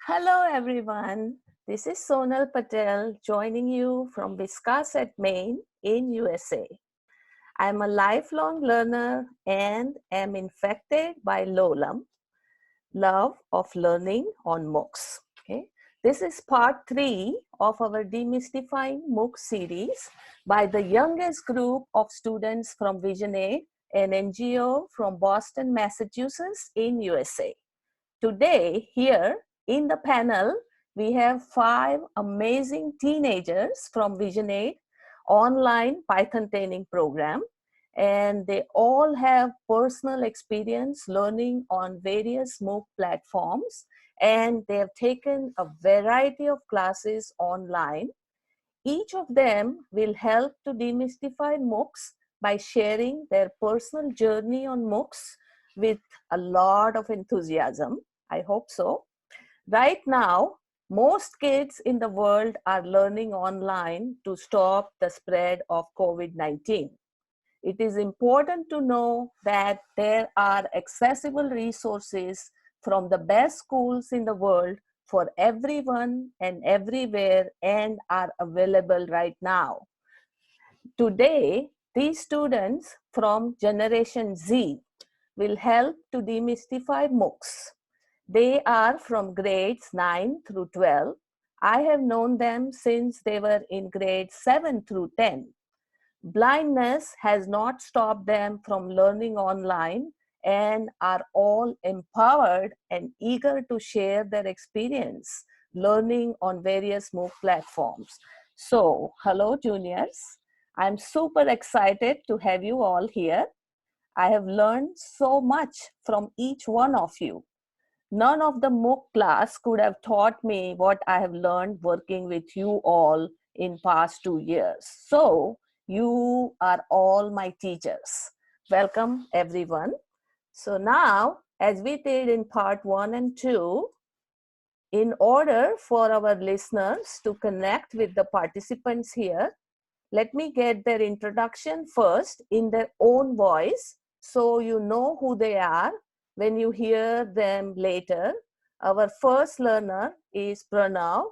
Hello everyone, this is Sonal Patel joining you from Wisconsin, Maine in USA. I'm a lifelong learner and am infected by LOLUM, love of learning on MOOCs. Okay? This is part 3 of our Demystifying MOOC series by the youngest group of students from Vision Aid, an NGO from Boston, Massachusetts in USA. Today, here in the panel, we have 5 amazing teenagers from Vision Aid online Python training program, and they all have personal experience learning on various MOOC platforms, and they have taken a variety of classes online. Each of them will help to demystify MOOCs by sharing their personal journey on MOOCs with a lot of enthusiasm. I hope so. Right now, most kids in the world are learning online to stop the spread of COVID-19. It is important to know that there are accessible resources from the best schools in the world for everyone and everywhere and are available right now. Today, these students from Generation Z will help to demystify MOOCs. They are from grades 9 through 12. I have known them since they were in grades 7 through 10. Blindness has not stopped them from learning online and are all empowered and eager to share their experience learning on various MOOC platforms. So, hello juniors. I'm super excited to have you all here. I have learned so much from each one of you. None of the MOOC class could have taught me what I have learned working with you all in past 2 years. So you are all my teachers. Welcome everyone. So now, as we did in part 1 and 2, in order for our listeners to connect with the participants here, let me get their introduction first in their own voice so you know who they are when you hear them later. Our first learner is Pranav.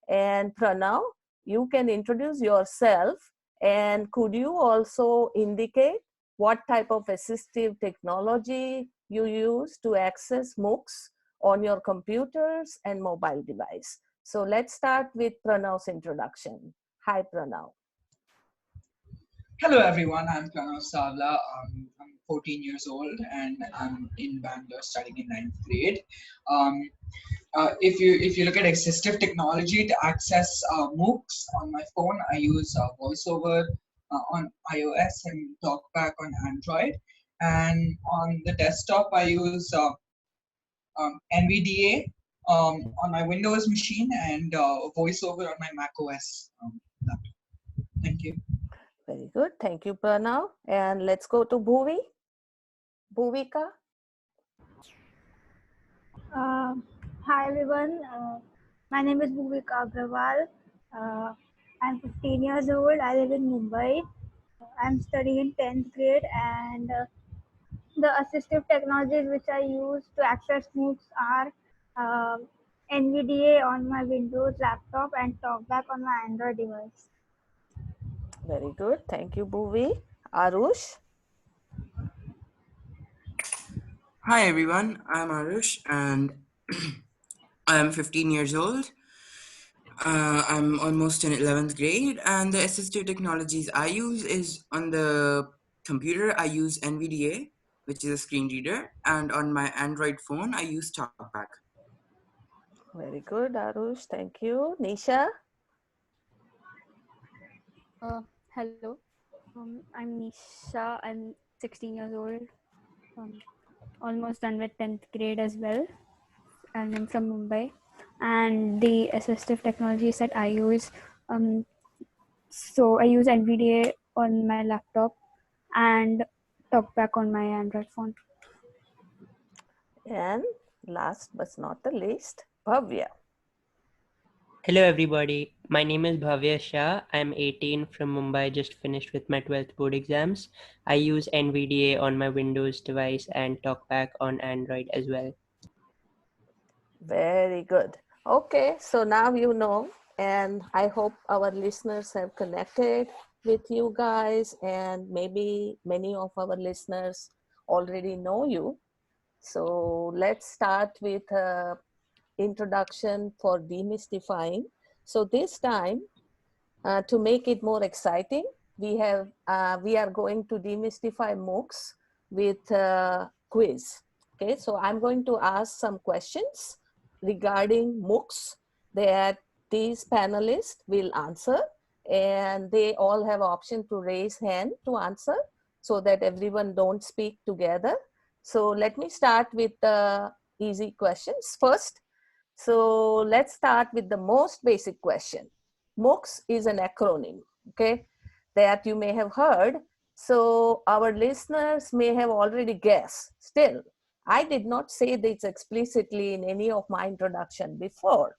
And Pranav, you can introduce yourself, and could you also indicate what type of assistive technology you use to access MOOCs on your computers and mobile device? So let's start with Pranav's introduction. Hi, Pranav. Hello everyone, I'm Pranav Savla. I'm 14 years old and I'm in Bangalore studying in 9th grade. If you look at assistive technology to access MOOCs on my phone, I use VoiceOver on iOS and TalkBack on Android. And on the desktop, I use NVDA on my Windows machine and VoiceOver on my macOS laptop. Thank you. Very good. Thank you, Pranav. And let's go to Bhuvika. Hi everyone, my name is Bhuvika Agrawal. I'm 15 years old. I live in Mumbai. I'm studying in 10th grade, and the assistive technologies which I use to access MOOCs are NVDA on my Windows laptop and TalkBack on my Android device. Very good. Thank you, Bhuvi. Aarush. Hi everyone, I'm Aarush and I'm 15 years old. I'm almost in 11th grade, and the assistive technologies I use is on the computer, I use NVDA, which is a screen reader, and on my Android phone, I use TalkBack. Very good, Aarush. Thank you. Nisha. Hello, I'm Nisha. I'm 16 years old, almost done with 10th grade as well, and I'm from Mumbai. And the assistive technologies that I use, so I use NVDA on my laptop and TalkBack on my Android phone. And last but not the least, Bhavya. Hello everybody, my name is Bhavya Shah. I'm 18 from Mumbai, just finished with my 12th board exams. I use NVDA on my Windows device and TalkBack on Android as well. Very good. Okay, so now you know, and I hope our listeners have connected with you guys, and maybe many of our listeners already know you. So let's start with introduction for demystifying. So this time, to make it more exciting, we are going to demystify MOOCs with quiz. Okay, so I'm going to ask some questions regarding MOOCs that these panelists will answer, and they all have option to raise hand to answer so that everyone don't speak together. So let me start with the easy questions first. So let's start with the most basic question. MOOCs is an acronym, okay, that you may have heard. So our listeners may have already guessed. Still, I did not say this explicitly in any of my introduction before.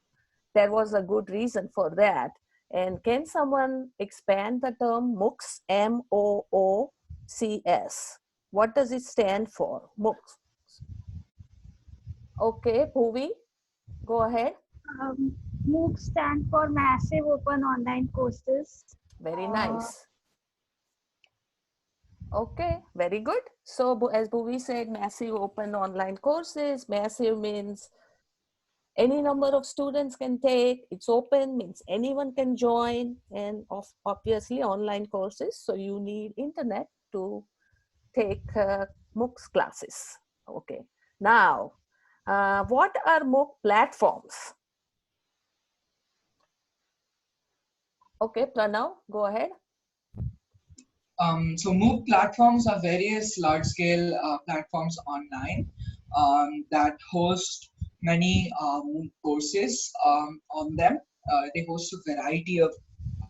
There was a good reason for that. And can someone expand the term MOOCs, MOOCs? What does it stand for? MOOCs. Okay, Bhuvi, go ahead. MOOCs stand for Massive Open Online Courses. Very Uh, nice. Okay, very good. So as Bhuvi said, massive open online courses. Massive means any number of students can take. It's open means anyone can join, and obviously online courses. So you need internet to take MOOCs classes. Okay. Now, what are MOOC platforms? Okay, Pranav, go ahead. So MOOC platforms are various large-scale platforms online that host many MOOC courses on them. They host a variety of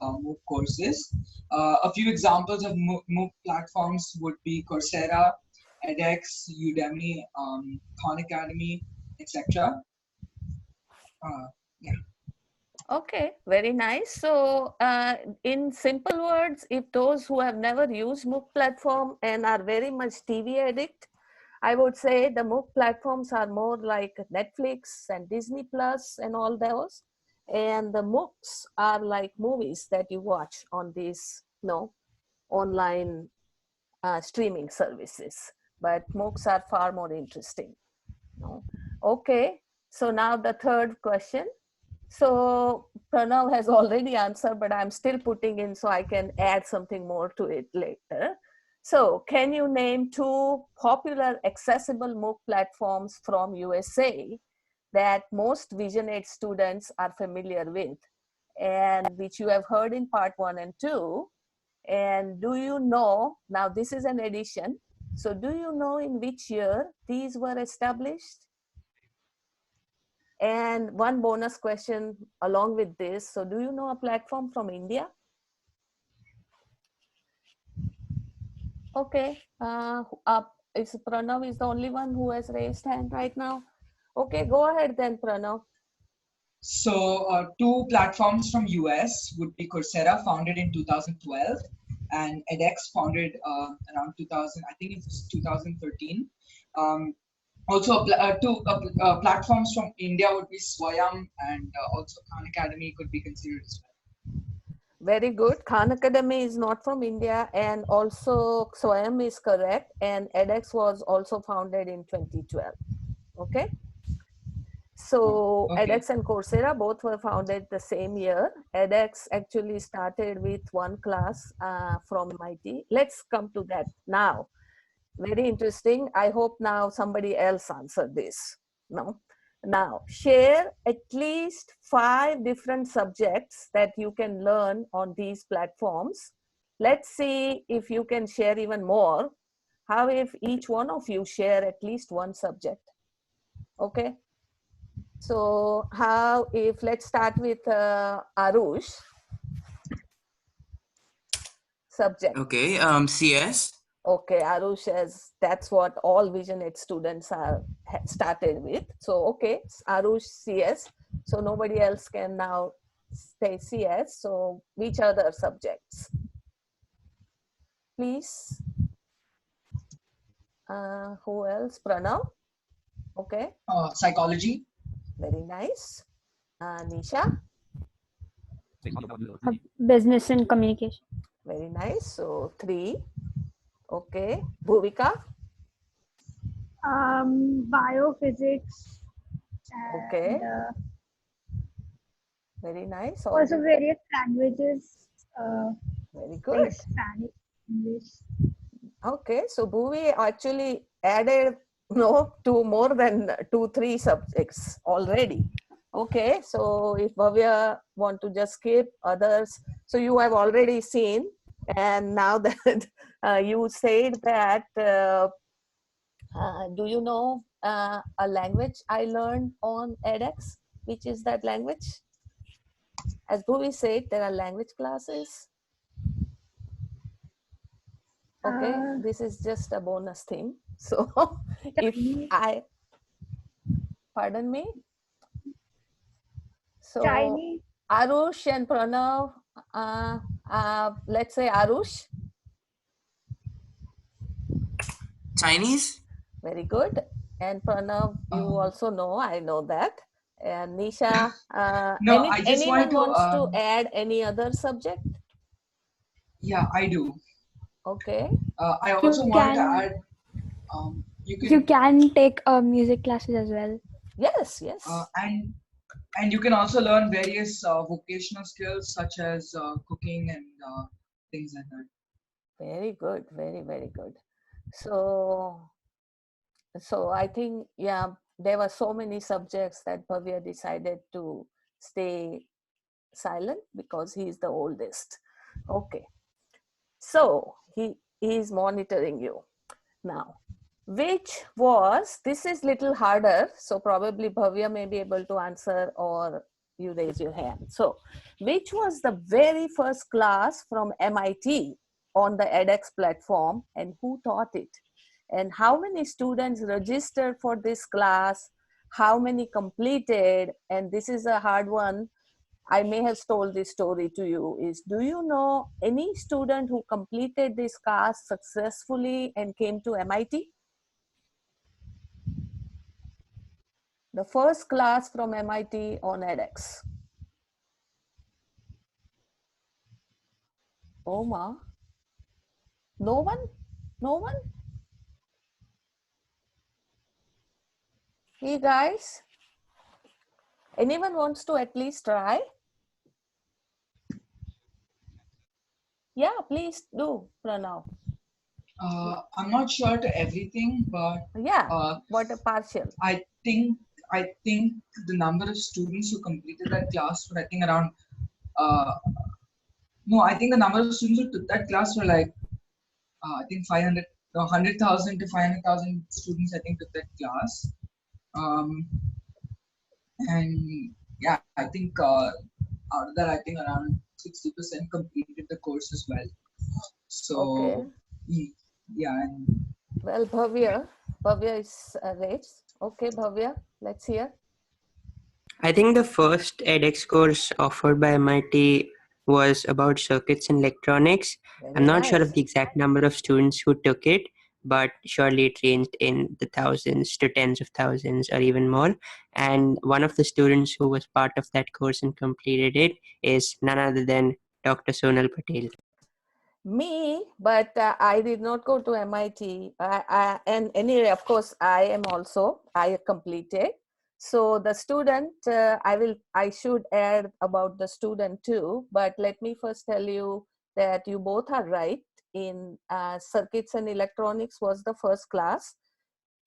MOOC courses. A few examples of MOOC platforms would be Coursera, edX, Udemy, Khan Academy, etc. Yeah. Okay, very nice. So, in simple words, if those who have never used MOOC platform and are very much TV addict, I would say the MOOC platforms are more like Netflix and Disney Plus and all those. And the MOOCs are like movies that you watch on these, online streaming services. But MOOCs are far more interesting. No? Okay, so now the third question. So Pranav has already answered, but I'm still putting in so I can add something more to it later. So can you name two popular accessible MOOC platforms from USA that most Vision 8 students are familiar with and which you have heard in part 1 and 2? And do you know, now this is an addition, so do you know in which year these were established? And one bonus question along with this. So do you know a platform from India? Okay. Is Pranav is the only one who has raised hand right now? Okay, go ahead then, Pranav. So two platforms from US would be Coursera, founded in 2012, and edX, founded around 2000. I think it's 2013. Um, also, platforms from India would be Swayam, and also Khan Academy could be considered as well. Very good. Khan Academy is not from India, and also Swayam is correct, and edX was also founded in 2012. Okay. So Okay. edX and Coursera both were founded the same year. edX actually started with one class from MIT. Let's come to that now. Very interesting. I hope now somebody else answered this. No. Now, share at least 5 different subjects that you can learn on these platforms. Let's see if you can share even more. How if each one of you share at least one subject? Okay. So how if let's start with Aarush subject. Okay, CS. Okay, Aarush says that's what all Vision 8 students are started with. So okay, Aarush CS. So nobody else can now say CS. So which other subjects? Please. Who else? Pranav. Okay. Psychology. Very nice. Nisha? Business and communication. Very nice. So 3. Okay. Bhuvika? Biophysics Okay. and Very nice. also various languages Very like good. Spanish, English. Okay. So Bhuvi actually added to more than 2-3 subjects already. Okay. So if Bhavya want to just skip others, so you have already seen, and now that you said that, do you know a language I learned on edX? Which is that language? As Bhuvi said, there are language classes. Okay, this is just a bonus thing. So if Chinese. pardon me? So Chinese. Aarush and Pranav, let's say Aarush. Chinese? Very good. And Pranav, you also know, I know that. And Nisha, No, I just wanted anyone to. wants to add any other subject? Yeah, I do. Okay. I also wanted to add. You can take music classes as well. Yes, yes. And you can also learn various vocational skills such as cooking and things like that. Very good. Very, very good. So I think, yeah, there were so many subjects that Bhavya decided to stay silent because he is the oldest. Okay. So he is monitoring you. Now, this is little harder, so probably Bhavya may be able to answer or you raise your hand. So, which was the very first class from MIT on the edX platform and who taught it? And how many students registered for this class? How many completed? And this is a hard one. I may have told this story to you. Do you know any student who completed this class successfully and came to MIT? The first class from MIT on edX. Oma? No one? No one? Hey guys, anyone wants to at least try? Yeah, please do, Pranav. I'm not sure to everything, but yeah, what a partial. I think the number of students who completed that class were, I think, around. No, I think the number of students who took that class were like I think 100,000 to 500,000 students. I think took that class, and yeah, I think out of that, I think around 60% completed the course as well. So okay. Yeah. Well, Bhavya is raised. Okay, Bhavya, let's hear. I think the first edX course offered by MIT was about circuits and electronics. I'm not sure of the exact number of students who took it, but surely it ranged in the thousands to tens of thousands or even more. And one of the students who was part of that course and completed it is none other than Dr. Sonal Patel. Me, but I did not go to MIT. And anyway, of course, I completed. So the student, I should add about the student too, but let me first tell you that you both are right. In circuits and electronics was the first class,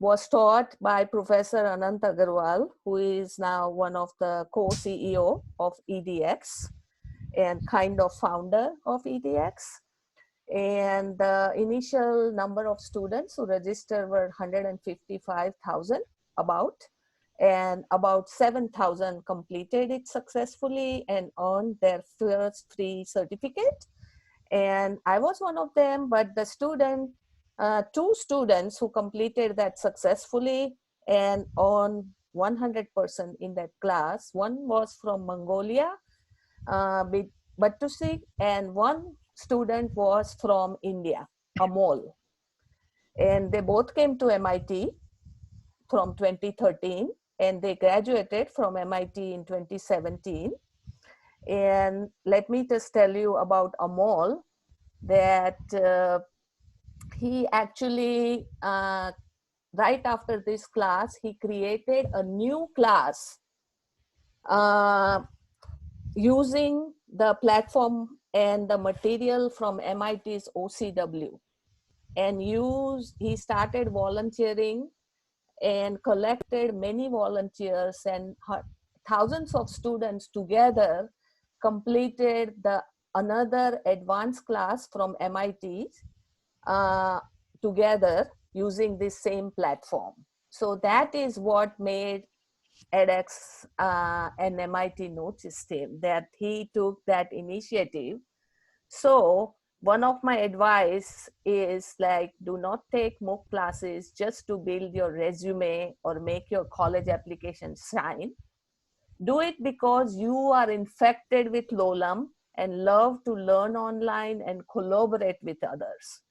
was taught by Professor Anant Agrawal, who is now one of the co-CEO of EDX and kind of founder of EDX. And the initial number of students who registered were 155,000 about, and about 7,000 completed it successfully and earned their first free certificate. And I was one of them, but the two students who completed that successfully and on 100% in that class, one was from Mongolia, Batusi, and one student was from India, Amol. And they both came to MIT from 2013. and they graduated from MIT in 2017. And let me just tell you about Amol, that he actually, right after this class, he created a new class using the platform and the material from MIT's OCW. And he started volunteering and collected many volunteers, and thousands of students together completed another advanced class from MIT together using this same platform. So that is what made edX an MIT note system, that he took that initiative. So one of my advice is, like, do not take MOOC classes just to build your resume or make your college application shine. Do it because you are infected with Lolam and love to learn online and collaborate with others.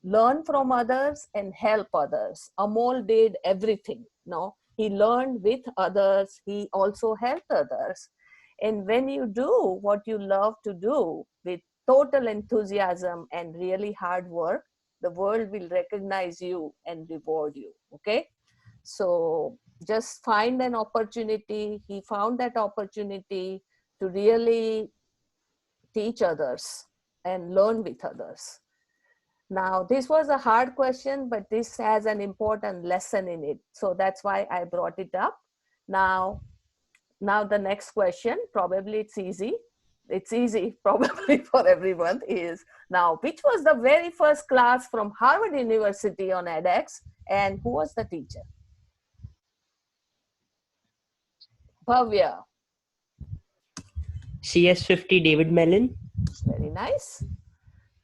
Learn from others and help others. Amol did everything. No, he learned with others. He also helped others. And when you do what you love to do with total enthusiasm and really hard work, the world will recognize you and reward you. Okay. So just find an opportunity. He found that opportunity to really teach others and learn with others. Now, this was a hard question, but this has an important lesson in it. So that's why I brought it up. Now the next question, probably it's easy. It's easy probably for everyone, is now, which was the very first class from Harvard University on edX, and who was the teacher? Bhavya. CS50 David Mellon. Very nice.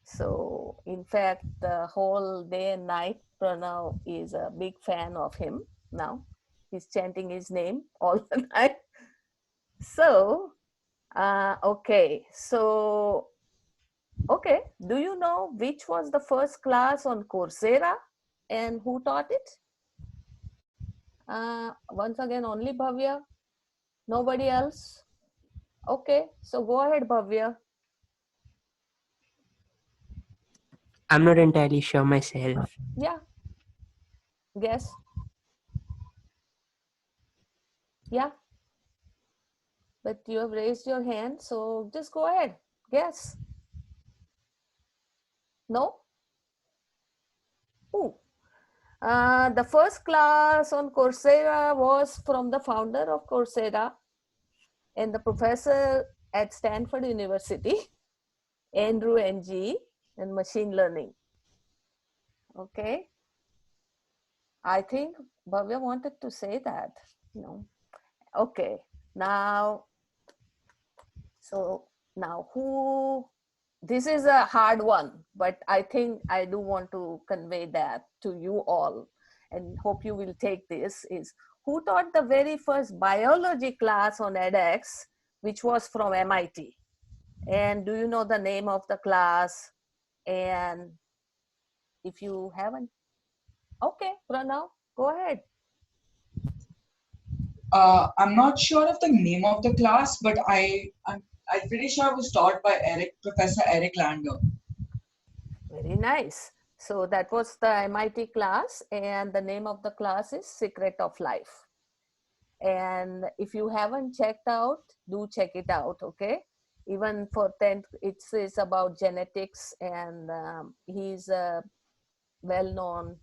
So in fact, the whole day and night, Pranav is a big fan of him now. He's chanting his name all the night. So, okay. So, okay. Do you know which was the first class on Coursera and who taught it? Once again, only Bhavya. Nobody else? Okay. So go ahead, Bhavya. I'm not entirely sure myself. Yeah. Guess. Yeah. But you have raised your hand, so just go ahead. Guess. No? Who? The first class on Coursera was from the founder of Coursera and the professor at Stanford University, Andrew Ng, in machine learning. Okay. I think Bhavya wanted to say that. No. Okay. Now, so now who, this is a hard one, but I think I do want to convey that to you all and hope you will take this, is who taught the very first biology class on edX, which was from MIT? And do you know the name of the class? And if you haven't, okay, Pranav, go ahead. I'm not sure of the name of the class, but I'm pretty sure it was taught by Professor Eric Lander. Very nice. So that was the MIT class, and the name of the class is Secret of Life. And if you haven't checked out, do check it out, okay? Even for 10th, it is about genetics, and he's a well-known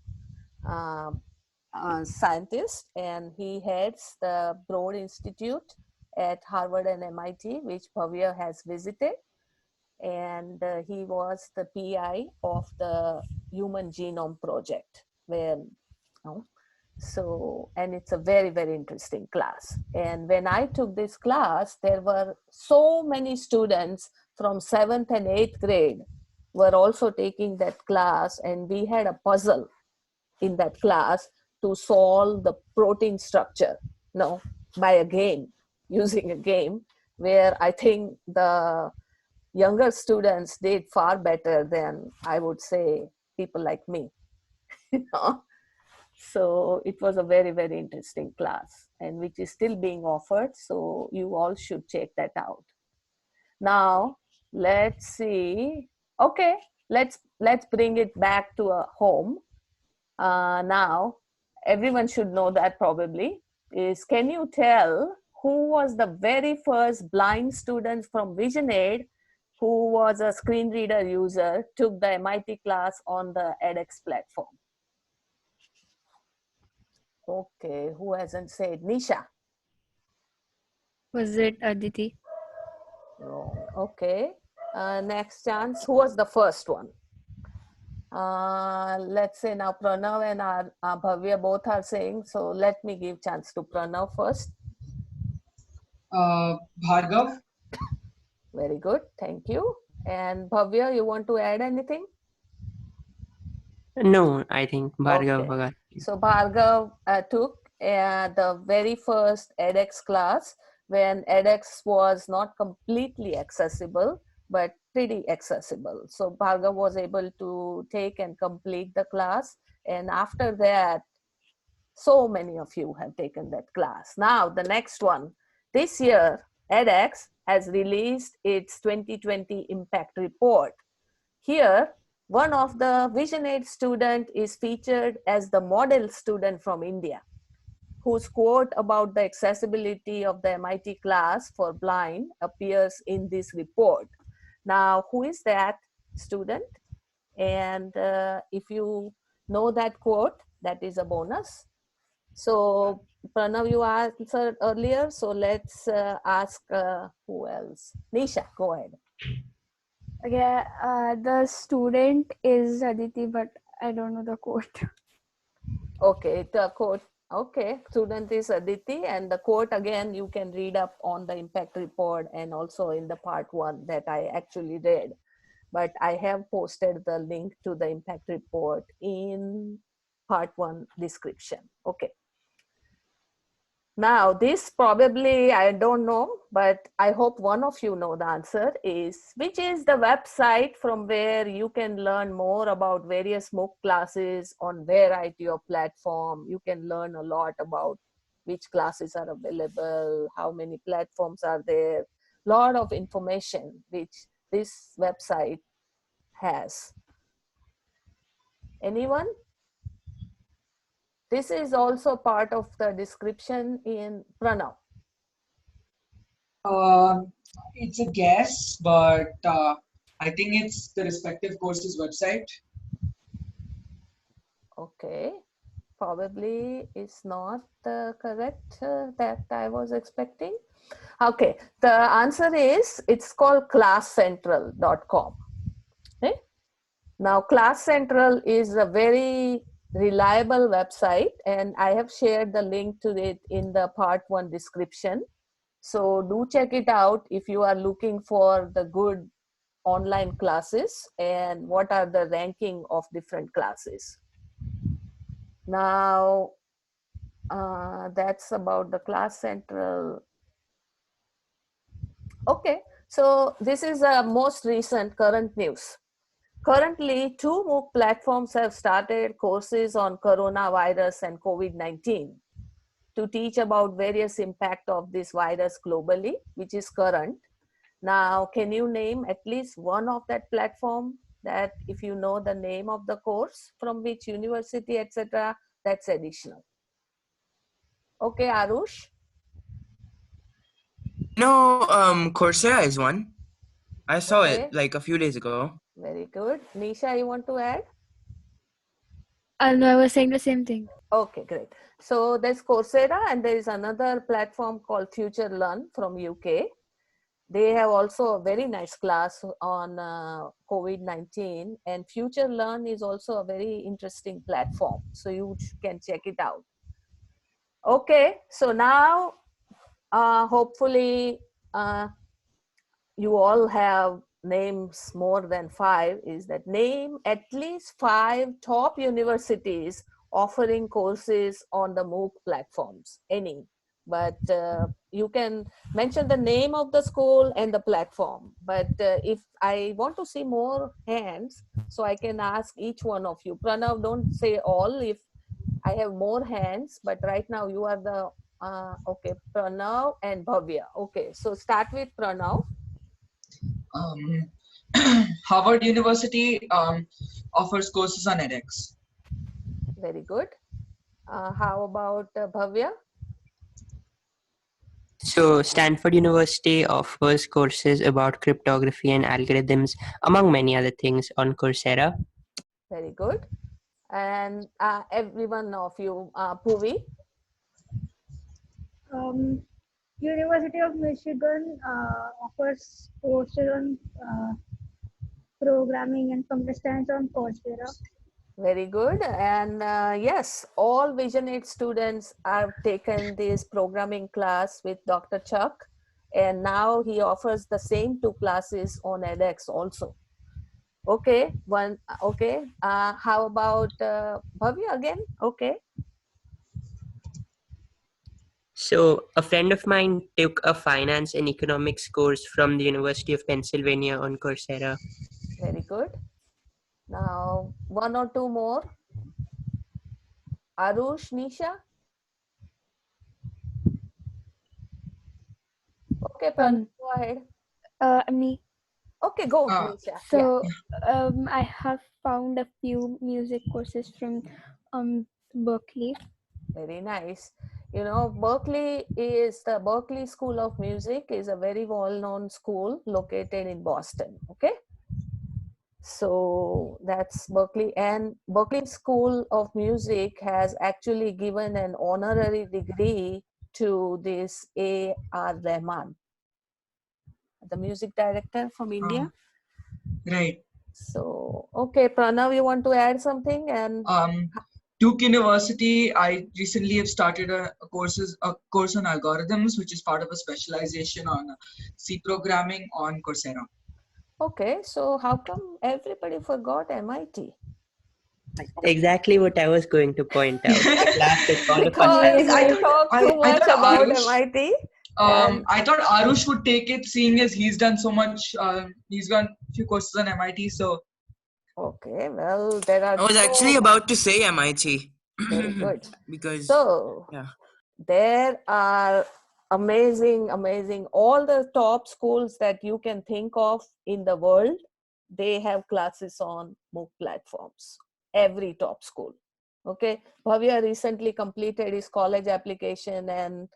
scientist, and he heads the Broad Institute at Harvard and MIT, which Bhavya has visited. And he was the PI of the Human Genome Project, where, so, and it's a very, very interesting class. And when I took this class, there were so many students from 7th and 8th grade were also taking that class, and we had a puzzle in that class to solve the protein structure, by a game, using a game, where I think the younger students did far better than, I would say, people like me. So it was a very, very interesting class, and which is still being offered. So you all should check that out. Now, let's see. Okay, let's bring it back to a home. Now, everyone should know that probably is, can you tell who was the very first blind student from VisionAid who was a screen reader user, took the MIT class on the edX platform? Okay, who hasn't said? Nisha? Was it Aditi? Wrong. Okay. Next chance. Who was the first one? Let's say now Pranav and Bhavya both are saying. So let me give chance to Pranav first. Bhargav. Very good. Thank you. And Bhavya, you want to add anything? No, I think Bhargav. Okay. So Bhargav took the very first edX class when edX was not completely accessible, but pretty accessible. So Bhargav was able to take and complete the class. And after that, so many of you have taken that class. Now, the next one. This year, edX has released its 2020 impact report. Here, one of the VisionAid student is featured as the model student from India, whose quote about the accessibility of the MIT class for blind appears in this report. Now, who is that student? And if you know that quote, that is a bonus. So, Pranav, you answered earlier, so let's ask who else? Nisha, go ahead. Okay, the student is Aditi, but I don't know the quote. Okay, the quote. Okay, student is Aditi, and the quote again you can read up on the impact report and also in the part 1 that I actually read. But I have posted the link to the impact report in part 1 description. Okay. Now, this probably, I don't know, but I hope one of you know the answer is, which is the website from where you can learn more about various MOOC classes on variety of platform. You can learn a lot about which classes are available, how many platforms are there, lot of information which this website has. Anyone? This is also part of the description in Pranav. It's a guess, but I think it's the respective course's website. Okay, probably is not correct that I was expecting. Okay, the answer is, it's called classcentral.com. Okay? Now, Class Central is a very reliable website, and I have shared the link to it in the part 1 description. So do check it out if you are looking for the good online classes and what are the ranking of different classes. Now, that's about the Class Central. Okay, so this is a most recent current news. Currently, 2 MOOC platforms have started courses on coronavirus and COVID-19 to teach about various impact of this virus globally, which is current. Now, can you name at least one of that platform, that if you know the name of the course, from which university, etc., that's additional. Okay, Aarush? No, Coursera is one. I saw Okay. it like a few days ago. Very good. Nisha, you want to add? No, I was saying the same thing. Okay, great. So there's Coursera, and there is another platform called Futurelearn from UK. They have also a very nice class on COVID-19, and Futurelearn is also a very interesting platform. So you can check it out. Okay, so now hopefully you all have names more than 5. Is that name at least 5 top universities offering courses on the MOOC platforms, any. But you can mention the name of the school and the platform. But if I want to see more hands, so I can ask each one of you. Pranav, don't say all. If I have more hands, but right now you are the, okay, Pranav and Bhavya. Okay, so start with Pranav. Um, Harvard University offers courses on edX. Very good. How about Bhavya? So, Stanford University offers courses about cryptography and algorithms, among many other things, on Coursera. Very good. And every one of you, Puvi. Um, University of Michigan offers courses on programming and computer science on Coursera. Very good. And yes, all Vision 8 students have taken this programming class with Dr. Chuck. And now he offers the same 2 classes on edX also. Okay, one, okay. How about Bhavya again? Okay. So, a friend of mine took a finance and economics course from the University of Pennsylvania on Coursera. Very good. Now, 1 or 2 more. Aarush, Nisha. Okay, Pranav, go ahead. Me. Okay, go, Uh, Nisha. So I have found a few music courses from Berkeley. Very nice. You know, Berkeley School of Music is a very well-known school located in Boston. Okay. So that's Berkeley, and Berkeley School of Music has actually given an honorary degree to this A.R. Rahman, the music director from India. right. So, okay, Pranav, you want to add something? And Duke University, I recently have started a course on algorithms, which is part of a specialization on C programming on Coursera. okay, so how come everybody forgot MIT? Exactly what I was going to point out. At last, it's all of us. Because I we talk too I much thought about Aarush, MIT. And I thought Aarush would take it, seeing as he's done so much. He's done a few courses on MIT, so. okay, well, there are I was actually about to say MIT. very good. Because So yeah. there are amazing, all the top schools that you can think of in the world, they have classes on MOOC platforms. Every top school. Okay, Bhavya recently completed his college application, and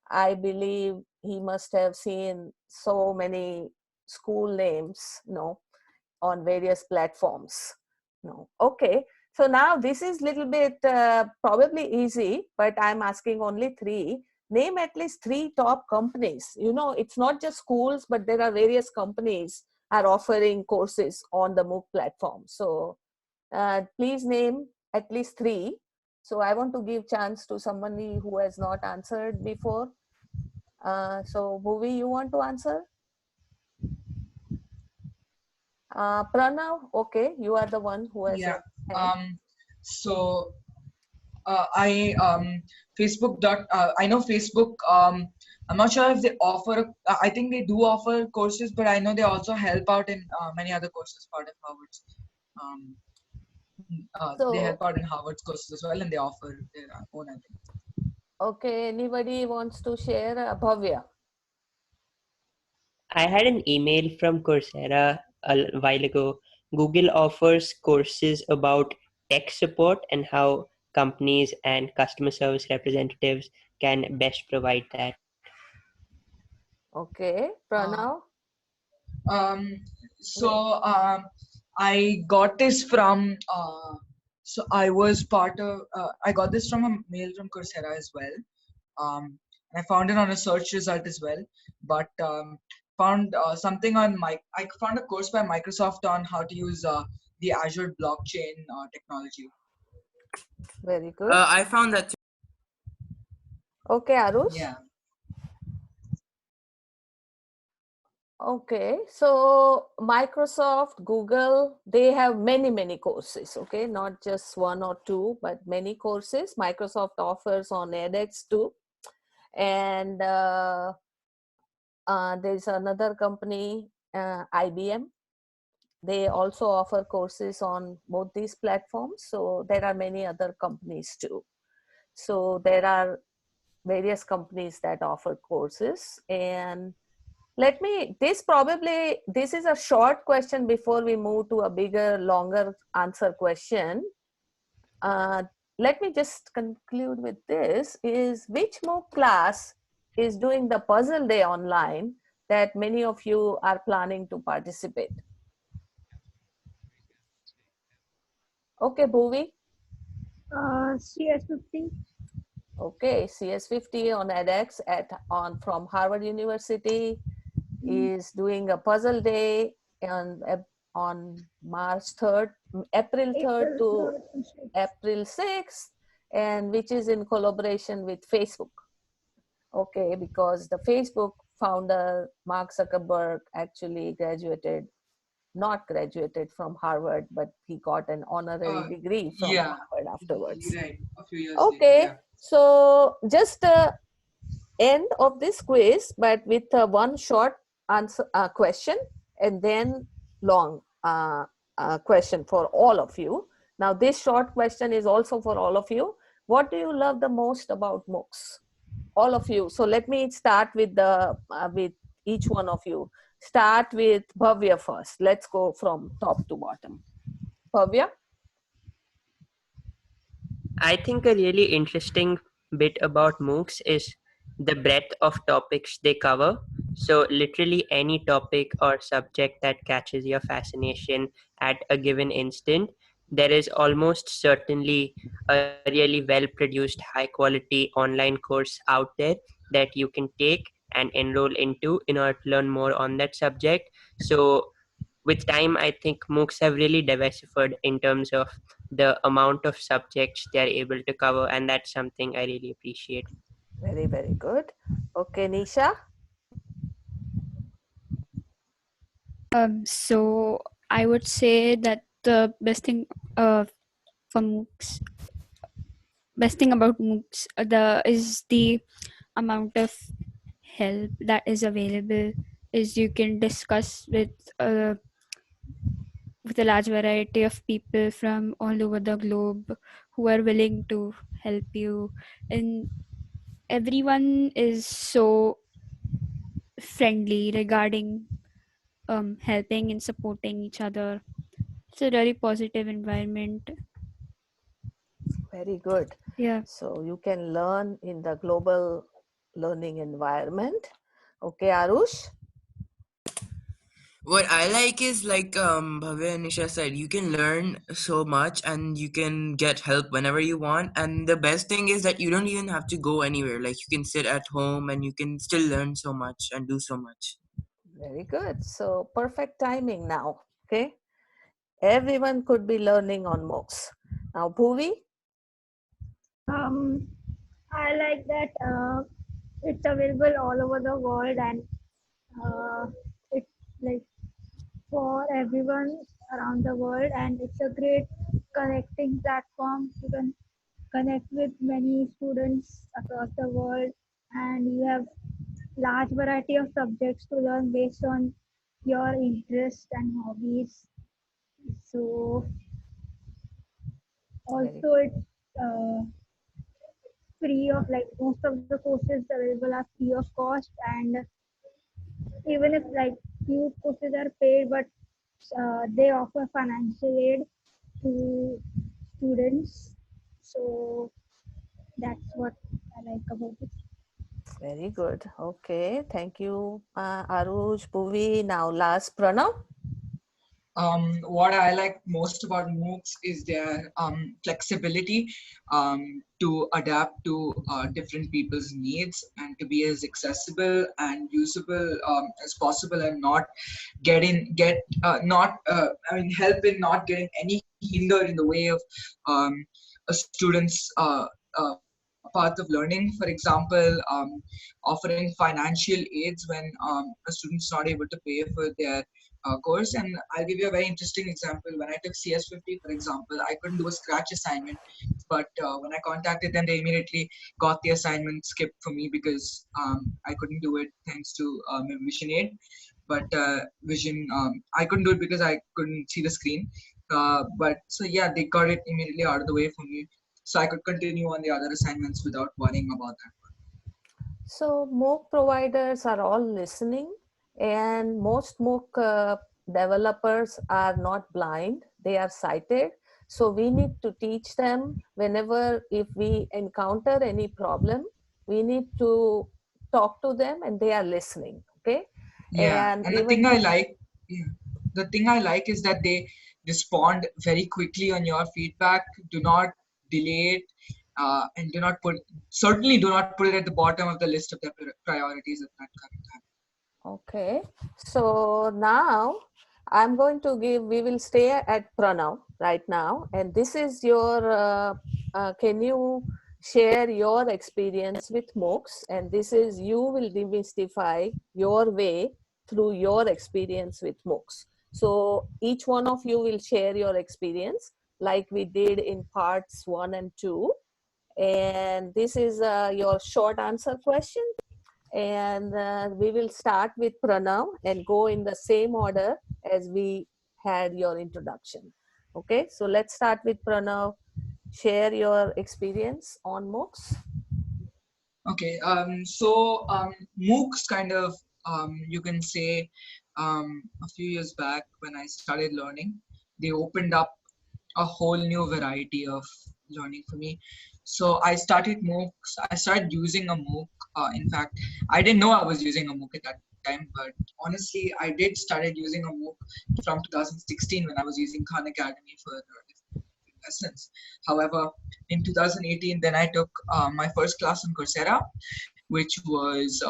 I believe he must have seen so many school names, on various platforms. No, okay. So now this is little bit probably easy, but I'm asking only 3. Name at least 3 top companies. It's not just schools, but there are various companies are offering courses on the MOOC platform. So please name at least 3. So I want to give chance to somebody who has not answered before. So Bhuvi, you want to answer? Pranav, okay, you are the one who has Yeah. a hand. So I I know Facebook. I'm not sure if they offer. I think they do offer courses, but I know they also help out in many other courses, part of Harvard's. They help So, out in Harvard's courses as well, and they offer their own. I think. okay, anybody wants to share? Bhavya. I had an email from Coursera a while ago. Google offers courses about tech support and how companies and customer service representatives can best provide that. Okay, Uh, Pranav. um, so I got this from. So I was part of. I got this from a mail from Coursera as well. And I found it on a search result as well, but found something on I found a course by Microsoft on how to use the Azure blockchain technology. Very good. I found that Okay, Arush. Yeah. Okay, so Microsoft, Google, they have many courses. Okay, not just 1 or 2, but many courses. Microsoft offers on edX too. And there's another company, IBM. They also offer courses on both these platforms. So there are many other companies too. So there are various companies that offer courses. And this is a short question before we move to a bigger, longer answer question. Uh, let me just conclude with this, is which MOOC class is doing the puzzle day online that many of you are planning to participate? Okay, Bhuvi. CS50. Okay, CS50 on edX from Harvard University is doing a puzzle day on March 3rd, April 3rd April to 3rd and 6th. April 6th, and which is in collaboration with Facebook. Okay, because the Facebook founder, Mark Zuckerberg, actually not graduated from Harvard, but he got an honorary degree from Yeah, Harvard afterwards. right. A few years later, Okay, yeah. so just end of this quiz, but with one short answer question and then long question for all of you. Now, this short question is also for all of you. What do you love the most about MOOCs? All of you. So let me start with with each one of you. Start with Bhavya first. Let's go from top to bottom. Bhavya? I think a really interesting bit about MOOCs is the breadth of topics they cover. So, literally any topic or subject that catches your fascination at a given instant, there is almost certainly a really well produced, high quality online course out there that you can take and enroll into in order to learn more on that subject. So, with time, I think MOOCs have really diversified in terms of the amount of subjects they are able to cover, and that's something I really appreciate. Very, very good. Okay, Nisha? So I would say that the for MOOCs, best thing about MOOCs is the amount of help that is available. Is you can discuss uh, with a large variety of people from all over the globe who are willing to help you, and everyone is so friendly regarding helping and supporting each other. It's a very positive environment. Very good. Yeah. So you can learn in the global learning environment. Okay, Aarush? What I like is like Bhavya and Nisha said, you can learn so much and you can get help whenever you want. And the best thing is that you don't even have to go anywhere. Like you can sit at home and you can still learn so much and do so much. Very good. So perfect timing now. Okay. Everyone could be learning on MOOCs. Now, Bhuvi? I like that it's available all over the world, and it's like for everyone around the world, and it's a great connecting platform. You can connect with many students across the world, and you have large variety of subjects to learn based on your interests and hobbies. So Very, also it's free of, like, most of the courses available are free of cost, and even if like few courses are paid, but they offer financial aid to students. So that's what I like about it. very good. Okay. Thank you, Aarush, Bhuvi. Now, last, Pranav? What I like most about MOOCs is their flexibility to adapt to different people's needs and to be as accessible and usable as possible, and not help in not getting any hinder in the way of a student's path of learning. For example, offering financial aids when a student's not able to pay for their course. And I'll give you a very interesting example. When I took CS50, for example, I couldn't do a scratch assignment, but when I contacted them, they immediately got the assignment skipped for me because I couldn't do it thanks to my vision aid. But I couldn't do it because I couldn't see the screen. But so yeah, they got it immediately out of the way for me. so I could continue on the other assignments without worrying about that. So MOOC providers are all listening, and most MOOC developers are not blind, they are sighted. So we need to teach them whenever if we encounter any problem, we need to talk to them and they are listening, okay? Yeah, And and even yeah, the thing I like is that they respond very quickly on your feedback. Do not delay it, and certainly do not put it at the bottom of the list of their priorities at that current time. Okay, so now we will stay at Pranav right now. And this is can you share your experience with MOOCs? And this is, you will demystify your way through your experience with MOOCs. So each one of you will share your experience like we did in parts 1 and 2. And this is your short answer question, and we will start with Pranav and go in the same order as we had your introduction. Okay, so let's start with Pranav. Share your experience on MOOCs. Okay, so MOOCs kind of, you can say, a few years back when I started learning, they opened up a whole new variety of learning for me. So I started MOOCs. I started using a MOOC. In fact, I didn't know I was using a MOOC at that time, but honestly, I did started using a MOOC from 2016 when I was using Khan Academy for lessons. However, in 2018, then I took my first class on Coursera, which was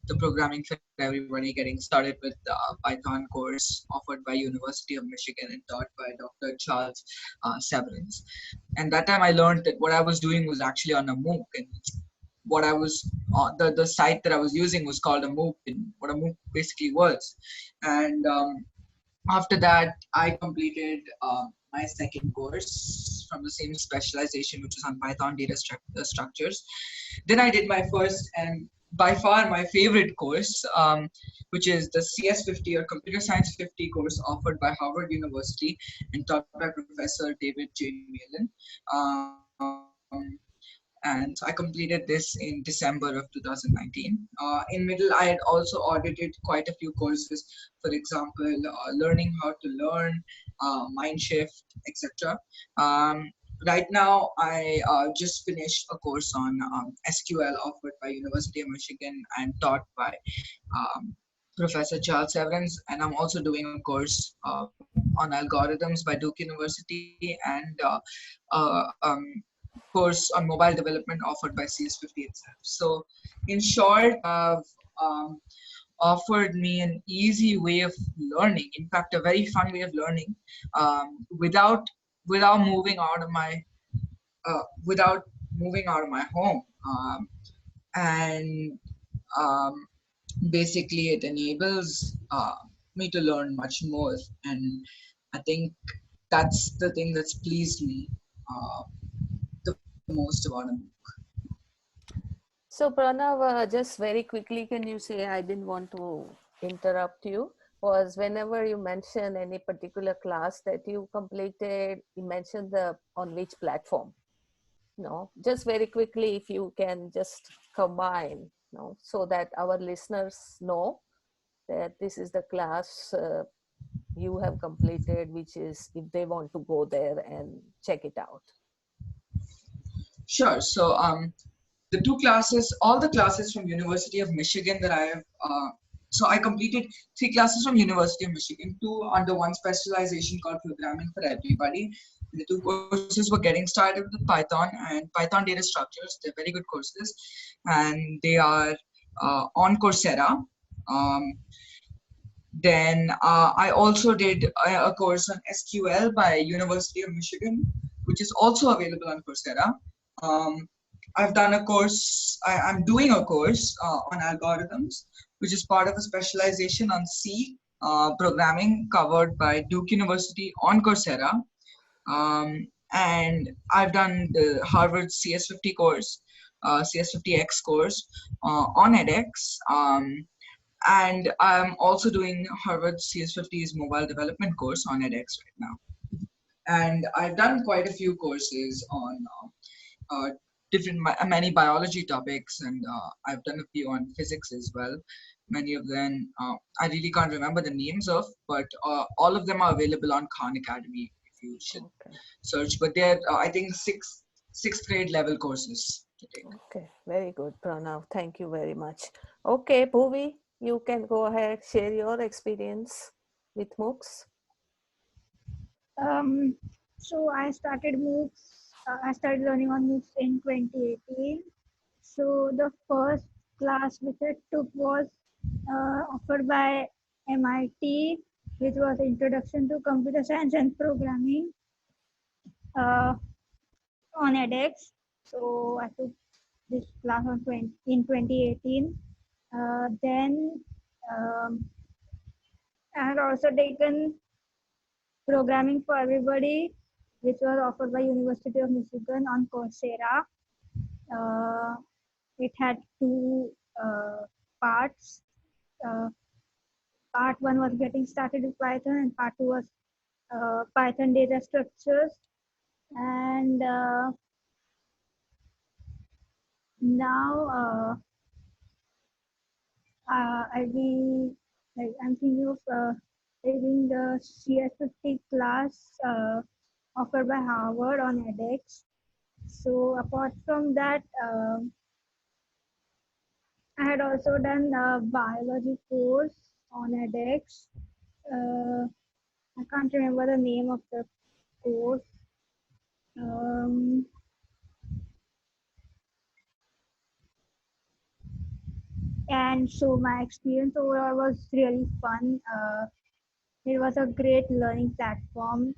the programming for everybody, getting started with the Python course offered by University of Michigan and taught by Dr. Charles Severance. And that time I learned that what I was doing was actually on a MOOC, and what I was the site that I was using was called a MOOC, and what a MOOC basically was. And after that, I completed my second course from the same specialization, which was on Python data structures. Then I did my first and by far my favorite course, which is the CS50 or Computer Science 50 course offered by Harvard University and taught by Professor David J. Mellon. And so I completed this in December of 2019. In middle, I had also audited quite a few courses, for example, learning how to learn, Mindshift, etc. Right now, I just finished a course on SQL offered by University of Michigan and taught by Professor Charles Severance, and I'm also doing a course on algorithms by Duke University and course on mobile development offered by CS50 itself. So in short, um, offered me an easy way of learning, in fact, a very fun way of learning, without moving out of my home. And um, basically it enables me to learn much more, and I think that's the thing that's pleased me the most about a MOOC. So Pranav, just very quickly, can you say, I didn't want to interrupt you, was whenever you mention any particular class that you completed, you mentioned on which platform. No, just very quickly, if you can just combine, so that our listeners know that this is the class you have completed, which is if they want to go there and check it out. Sure. So all the classes from University of Michigan that I have, so I completed 3 classes from University of Michigan, 2 under one specialization called Programming for Everybody. The 2 courses were getting started with Python and Python data structures. They're very good courses, and they are on Coursera. Then I also did a course on SQL by University of Michigan, which is also available on Coursera. I've done a course, I'm doing a course on algorithms, which is part of a specialization on C programming covered by Duke University on Coursera. And I've done the Harvard CS50 course, CS50X course on edX. And I'm also doing Harvard CS50's mobile development course on edX right now. And I've done quite a few courses on different many biology topics, and I've done a few on physics as well. Many of them I really can't remember the names of, but all of them are available on Khan Academy if you should search. But they're I think sixth grade level courses to take. Okay, very good, Pranav. Thank you very much. Okay, Bhuvi, you can go ahead, share your experience with MOOCs. So I started MOOCs. I started learning on MOOCs in 2018. So the first class which I took was offered by MIT, which was Introduction to Computer Science and Programming uh, on edX. So I took this class in 2018. Then I had also taken Programming for Everybody, which was offered by University of Michigan on Coursera. It had two parts. Part one was getting started with Python, and part two was Python data structures. And now I'm thinking of taking the CS50 class offered by Harvard on edX. So apart from that, I had also done a biology course on edX. I can't remember the name of the course. And so my experience overall was really fun. It was a great learning platform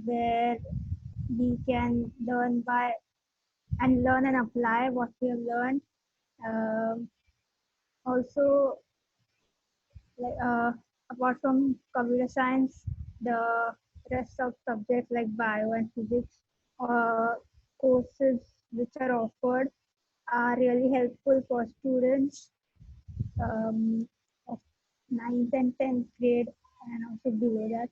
where we can learn and apply what we have learned. Also, apart from computer science, the rest of subjects like bio and physics courses which are offered are really helpful for students of 9th and 10th grade and also below that.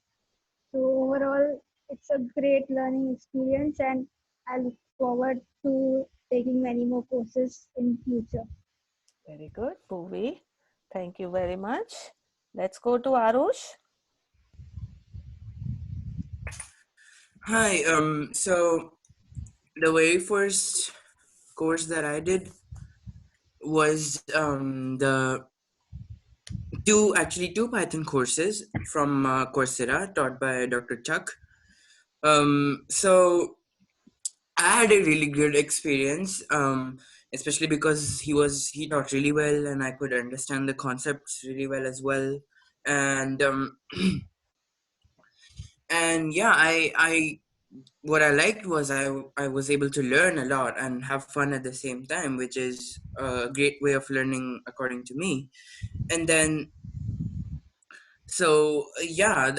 So overall, it's a great learning experience, and I look forward to taking many more courses in future. Very good, Bhuvi. Thank you very much. Let's go to Aarush. Hi. So the very first course that I did was the two Python courses from Coursera taught by Dr. Chuck. So I had a really good experience, especially because he taught really well, and I could understand the concepts really well as well. And and yeah, I what I liked was I was able to learn a lot and have fun at the same time, which is a great way of learning according to me. And then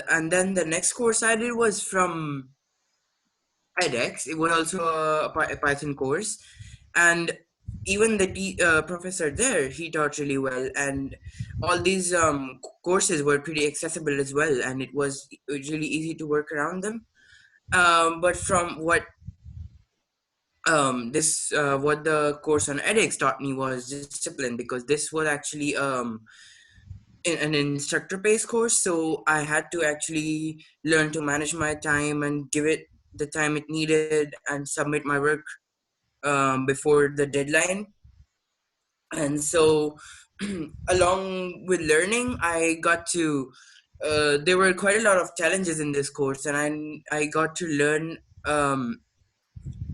and then the next course I did was from edX. It was also a Python course, and even the professor there, he taught really well, and all these courses were pretty accessible as well, and it was really easy to work around them. But from what what the course on edX taught me was discipline, because this was actually an instructor-based course, so I had to actually learn to manage my time and give it the time it needed and submit my work before the deadline. And so along with learning, I got to there were quite a lot of challenges in this course, and I got to learn a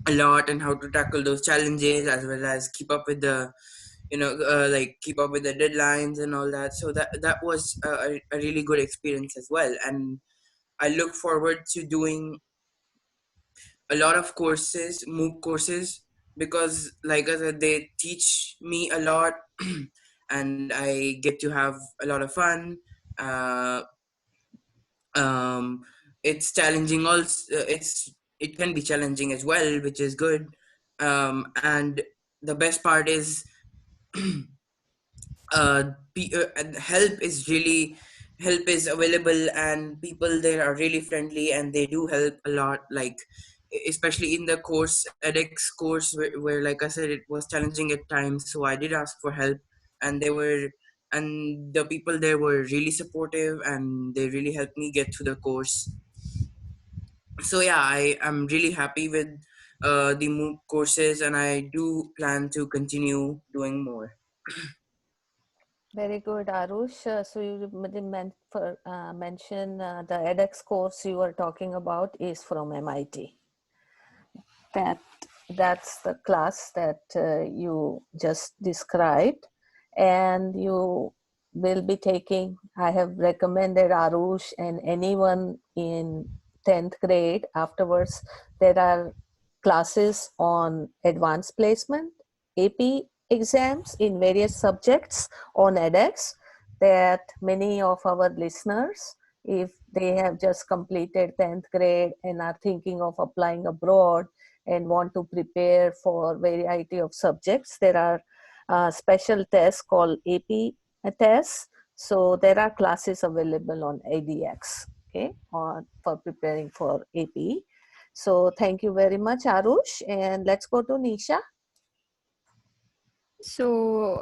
lot and how to tackle those challenges, as well as keep up with the keep up with the deadlines and all that. So that was a really good experience as well, and I look forward to doing a lot of courses, MOOC courses, because like I said, they teach me a lot and I get to have a lot of fun. uh, um, it's challenging also, it can be challenging as well, which is good. And the best part is help is available, and people there are really friendly, and they do help a lot. Like especially in the course edX course where like I said, it was challenging at times, so I did ask for help, and the people there were really supportive, and they really helped me get through the course. So yeah, I am really happy with the MOOC courses, and I do plan to continue doing more. Very good, Aarush. So you mention the edX course you were talking about is from MIT. That's the class that you just described, and you will be taking. I have recommended Aarush and anyone in 10th grade. Afterwards, there are classes on advanced placement, AP exams in various subjects on edX that many of our listeners, if they have just completed 10th grade and are thinking of applying abroad and want to prepare for variety of subjects, there are special tests called AP tests. So there are classes available on ADX, okay, for preparing for AP. So thank you very much, Aarush, and let's go to Nisha. So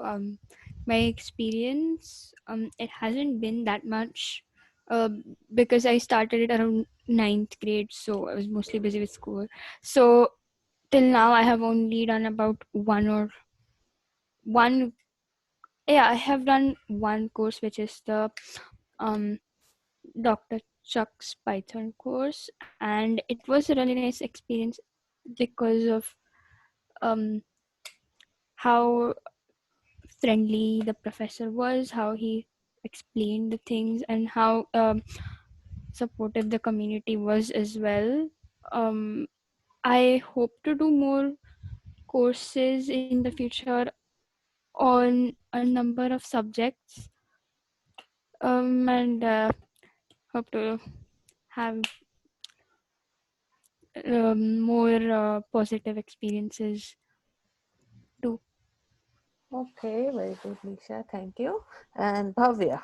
my experience, it hasn't been that much because I started it around 9th grade, so I was mostly busy with school. So till now I have only done about I have done one course, which is the Dr. Chuck's Python course, and it was a really nice experience because of how friendly the professor was, how he explained the things, and how supportive the community was as well. I hope to do more courses in the future on a number of subjects, and hope to have more positive experiences too. Okay, very good, Nisha. Thank you. And Bhavya.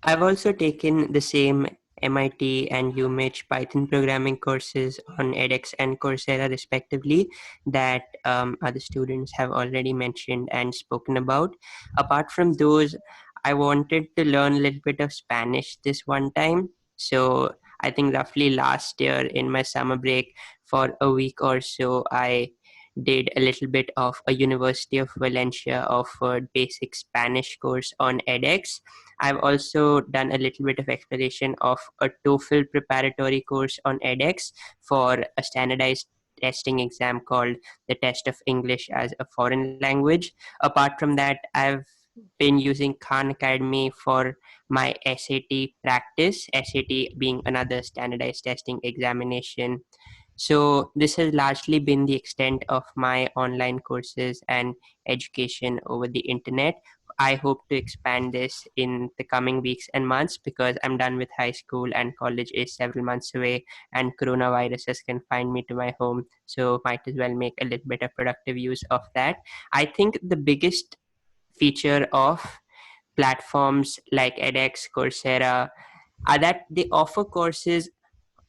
I've also taken the same MIT and UMich Python programming courses on edX and Coursera respectively that other students have already mentioned and spoken about. Apart from those, I wanted to learn a little bit of Spanish this one time. So I think roughly last year in my summer break for a week or so, I did a little bit of a University of Valencia offered basic Spanish course on edX. I've also done a little bit of exploration of a TOEFL preparatory course on edX for a standardized testing exam called the Test of English as a Foreign Language. Apart from that, I've been using Khan Academy for my SAT practice, SAT being another standardized testing examination. So this has largely been the extent of my online courses and education over the internet. I hope to expand this in the coming weeks and months because I'm done with high school and college is several months away and coronavirus has confined me to my home. So might as well make a little bit of productive use of that. I think the biggest feature of platforms like edX, Coursera are that they offer courses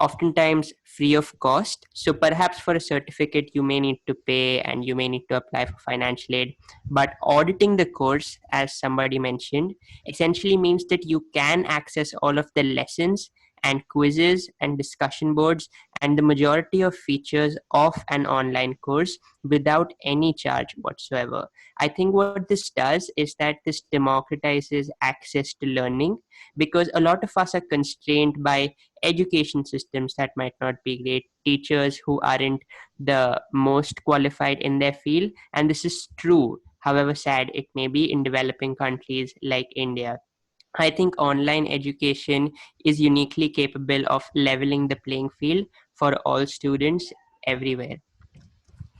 oftentimes free of cost. So perhaps for a certificate, you may need to pay and you may need to apply for financial aid. But auditing the course, as somebody mentioned, essentially means that you can access all of the lessons and quizzes and discussion boards and the majority of features of an online course without any charge whatsoever. I think what this does is that this democratizes access to learning because a lot of us are constrained by education systems that might not be great, teachers who aren't the most qualified in their field. And this is true, however sad it may be, in developing countries like India. I think online education is uniquely capable of leveling the playing field for all students everywhere.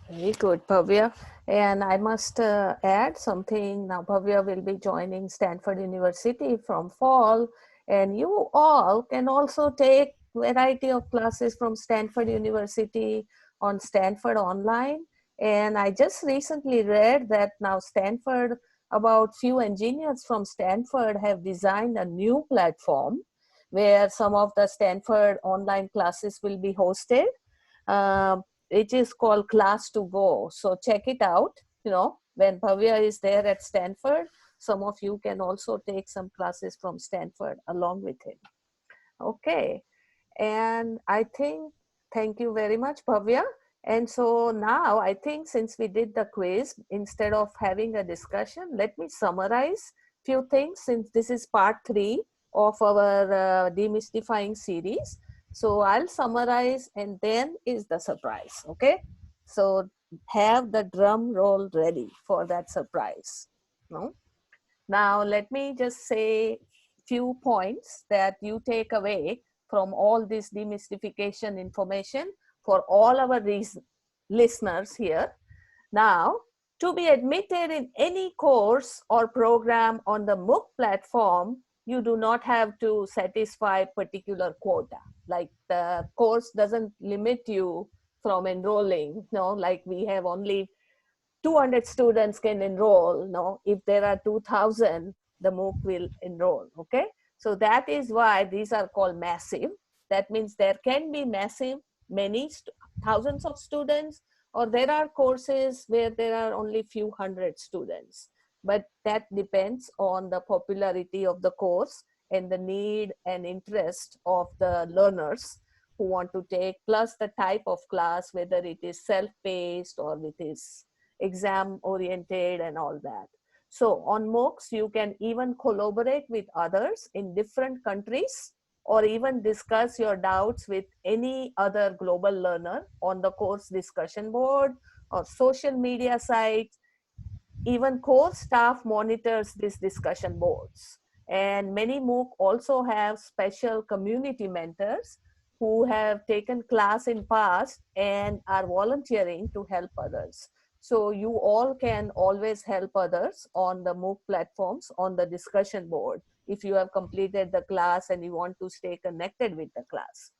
Very good, Bhavya. And I must add something. Now, Bhavya will be joining Stanford University from fall, and you all can also take variety of classes from Stanford University on Stanford Online. And I just recently read that now Stanford, about few engineers from Stanford have designed a new platform where some of the Stanford online classes will be hosted. which is called Class to Go. So check it out. When Bhavya is there at Stanford, some of you can also take some classes from Stanford along with him. Okay. And I think, thank you very much, Bhavya. And so now I think since we did the quiz, instead of having a discussion, let me summarize few things since this is part 3 of our demystifying series. So I'll summarize and then is the surprise. Okay. So have the drum roll ready for that surprise. No? Now let me just say few points that you take away from all this demystification information for all our listeners here. Now, to be admitted in any course or program on the MOOC platform, you do not have to satisfy particular quota. Like the course doesn't limit you from enrolling, like we have only 200 students can enroll. No, if there are 2000, the MOOC will enroll. Okay, so that is why these are called massive. That means there can be massive, many thousands of students, or there are courses where there are only few hundred students. But that depends on the popularity of the course and the need and interest of the learners who want to take, plus the type of class, whether it is self-paced or it is exam oriented and all that. So on MOOCs, you can even collaborate with others in different countries or even discuss your doubts with any other global learner on the course discussion board or social media sites. Even course staff monitors these discussion boards. And many MOOC also have special community mentors who have taken class in past and are volunteering to help others. So you all can always help others on the MOOC platforms on the discussion board if you have completed the class and you want to stay connected with the class.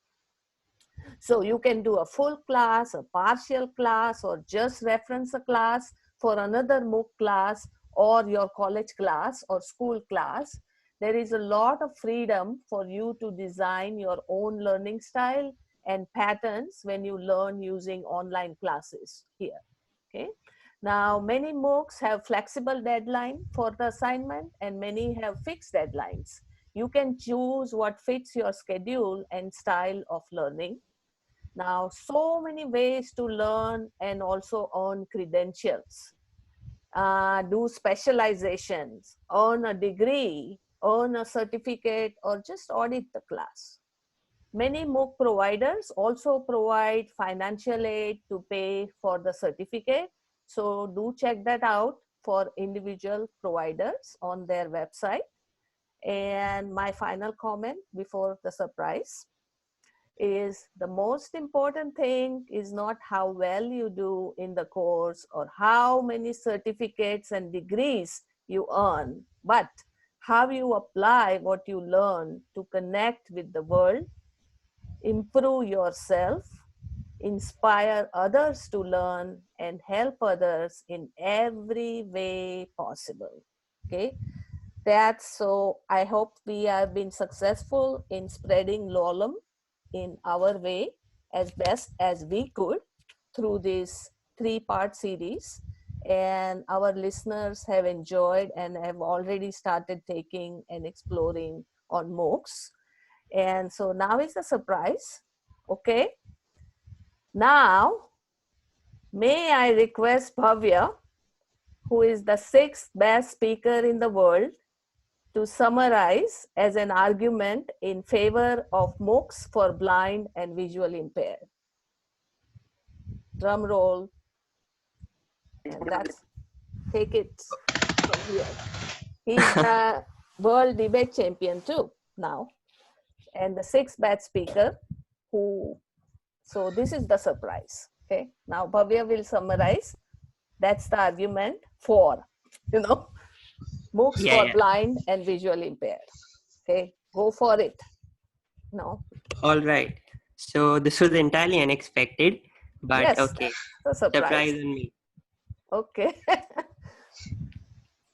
So you can do a full class, a partial class, or just reference a class for another MOOC class or your college class or school class. There is a lot of freedom for you to design your own learning style and patterns when you learn using online classes here. Okay. Now, many MOOCs have flexible deadline for the assignment and many have fixed deadlines. You can choose what fits your schedule and style of learning. Now, so many ways to learn and also earn credentials, do specializations, earn a degree, earn a certificate, or just audit the class. Many MOOC providers also provide financial aid to pay for the certificate. So do check that out for individual providers on their website. And my final comment before the surprise is the most important thing is not how well you do in the course or how many certificates and degrees you earn, but how you apply what you learn to connect with the world, improve yourself, inspire others to learn, and help others in every way possible. Okay, that's so I hope we have been successful in spreading Lolum in our way as best as we could through this 3-part series, and our listeners have enjoyed and have already started taking and exploring on MOOCs. And so now is the surprise. Okay, now may I request Bhavya, who is the 6th best speaker in the world, to summarize as an argument in favor of MOOCs for blind and visually impaired. Drum roll. And that's, take it from here. He's the world debate champion too now, and the 6th best speaker who, so this is the surprise. Okay, now Bhavya will summarize. That's the argument for, MOOCs for blind and visually impaired. Okay, go for it. No. All right. So this was entirely unexpected, but yes, okay. Surprise on me. Okay.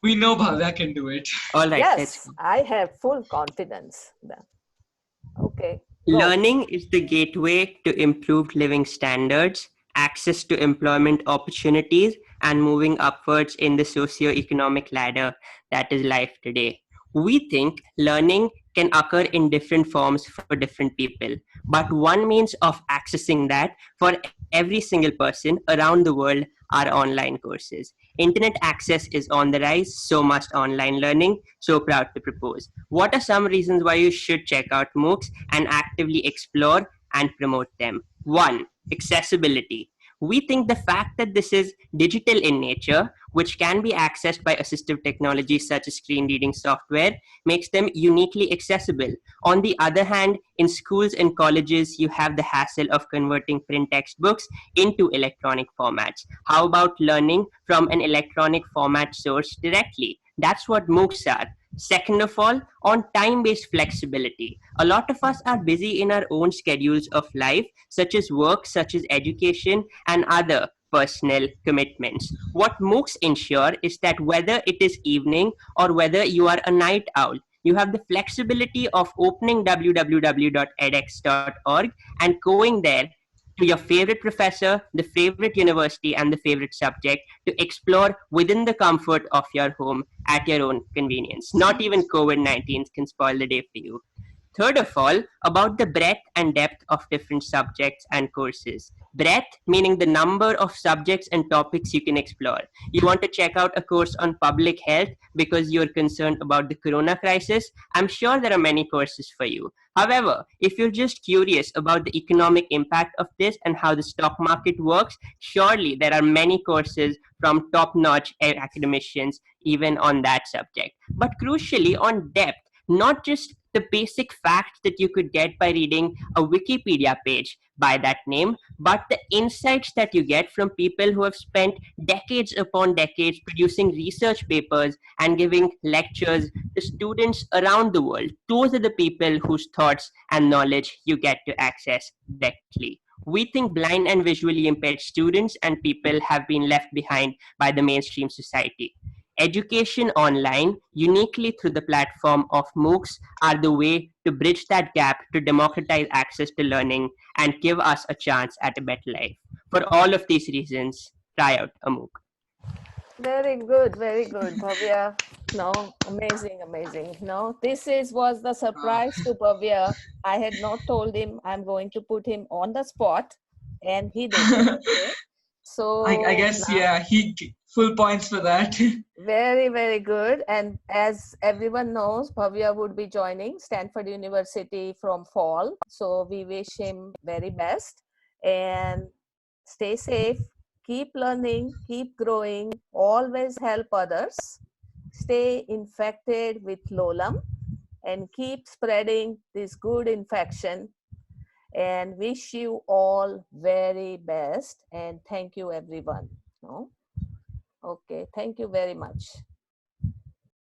We know Bhavya can do it. All right. Yes, I have full confidence. Okay. Go. Learning is the gateway to improved living standards, access to employment opportunities, and moving upwards in the socio-economic ladder that is life today. We think learning can occur in different forms for different people, but one means of accessing that for every single person around the world are online courses. Internet access is on the rise, so must online learning. So proud to propose. What are some reasons why you should check out MOOCs and actively explore and promote them? One, accessibility. We think the fact that this is digital in nature, which can be accessed by assistive technologies such as screen reading software, makes them uniquely accessible. On the other hand, in schools and colleges, you have the hassle of converting print textbooks into electronic formats. How about learning from an electronic format source directly? That's what MOOCs are. Second of all, on time based flexibility. A lot of us are busy in our own schedules of life, such as work, such as education, and other personal commitments. What MOOCs ensure is that whether it is evening or whether you are a night owl, you have the flexibility of opening www.edx.org and going there to your favorite professor, the favorite university, and the favorite subject to explore within the comfort of your home at your own convenience. Not even COVID 19 can spoil the day for you. Third of all, about the breadth and depth of different subjects and courses. Breadth meaning the number of subjects and topics you can explore. You want to check out a course on public health because you're concerned about the corona crisis? I'm sure there are many courses for you. However, if you're just curious about the economic impact of this and how the stock market works, surely there are many courses from top notch academicians even on that subject. But crucially, on depth, not just the basic facts that you could get by reading a Wikipedia page by that name, but the insights that you get from people who have spent decades upon decades producing research papers and giving lectures to students around the world. Those are the people whose thoughts and knowledge you get to access directly. We think blind and visually impaired students and people have been left behind by the mainstream society. Education online, uniquely through the platform of MOOCs, are the way to bridge that gap to democratize access to learning and give us a chance at a better life. For all of these reasons, try out a MOOC. Very good, Bhavya. No, amazing, amazing. No, was the surprise to Bhavya. I had not told him I'm going to put him on the spot, and he did. Okay, I so guess, now yeah, full points for that. very good. And as everyone knows, Bhavya would be joining Stanford University from fall. So we wish him very best and stay safe, keep learning, keep growing, always help others, stay infected with Lolam, and keep spreading this good infection. And wish you all very best. And thank you, everyone. No? Okay, thank you very much.